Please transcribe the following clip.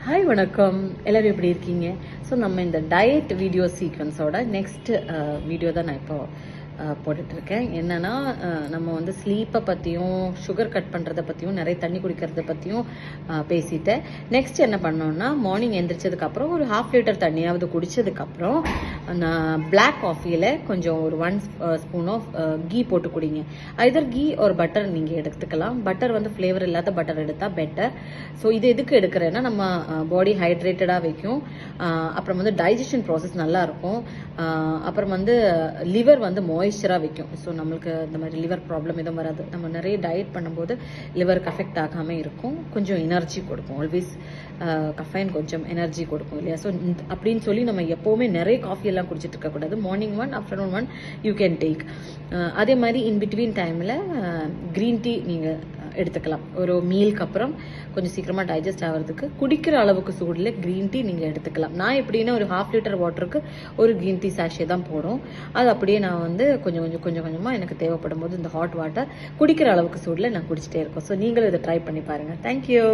Hi வணக்கம், எல்லோரும் எப்படி இருக்கீங்க? ஸோ நம்ம இந்த டயட் வீடியோ சீக்வன்ஸோட நெக்ஸ்ட் வீடியோ தான் நான் இப்போ போட்டுட்ருக்கேன். என்னன்னா நம்ம வந்து ஸ்லீப்பை பற்றியும் சுகர் கட் பண்ணுறதை பற்றியும் நிறைய தண்ணி குடிக்கிறத பற்றியும் பேசிட்டேன். நெக்ஸ்ட் என்ன பண்ணோன்னா, மார்னிங் எந்திரிச்சதுக்கப்புறம் ஒரு 1/2 லிட்டர் தண்ணியாவது குடித்ததுக்கப்புறம் நான் பிளாக் காஃபியில் கொஞ்சம் ஒரு 1 ஸ்பூன் ஆஃப் கீ போட்டு குடிங்க. ஐதர் கீ ஒரு பட்டர் நீங்கள் எடுத்துக்கலாம். பட்டர் வந்து ஃப்ளேவர் இல்லாத பட்டர் எடுத்தால் பெட்டர். ஸோ இது எதுக்கு எடுக்கிறேன்னா, நம்ம பாடி ஹைட்ரேட்டடாக வைக்கும், அப்புறம் வந்து டைஜஷன் ப்ராசஸ் நல்லாயிருக்கும், அப்புறம் வந்து லிவர் வந்து மாய்ஸ்சராக வைக்கும். ஸோ நம்மளுக்கு இந்த மாதிரி லிவர் ப்ராப்ளம் எதுவும் வராது. நம்ம நிறைய டயட் பண்ணும்போது லிவருக்கு அஃபெக்ட் ஆகாமல் இருக்கும். கொஞ்சம் எனர்ஜி கொடுக்கும். ஆல்வேஸ் கஃபைன் கொஞ்சம் எனர்ஜி கொடுக்கும் இல்லையா? ஸோ அப்படின்னு சொல்லி நம்ம எப்போவுமே நிறைய காஃபி எல்லாம் குடிச்சிட்டு இருக்கக்கூடாது. Morning 1, afternoon 1 you can take. அதே மாதிரி இன் பிட்வீன் டைமில் க்ரீன் டீ நீங்கள் எடுத்துக்கலாம். ஒரு மீலுக்கு அப்புறம் கொஞ்சம் சீக்கிரமாக டைஜஸ்ட் ஆகிறதுக்கு குடிக்கிற அளவுக்கு சூடில் க்ரீன் டீ நீங்கள் எடுத்துக்கலாம். நான் எப்படின்னா ஒரு 1/2 லிட்டர் வாட்டருக்கு ஒரு க்ரீன் டீ சாஷே தான் போடும். அது அப்படியே நான் வந்து கொஞ்சமாக எனக்கு தேவைப்படும் போது இந்த ஹாட் வாட்டர் குடிக்கிற அளவுக்கு சூடில் நான் குடிச்சிட்டே இருக்கேன். ஸோ நீங்களும் இதை ட்ரை பண்ணி பாருங்கள். தேங்க்யூ.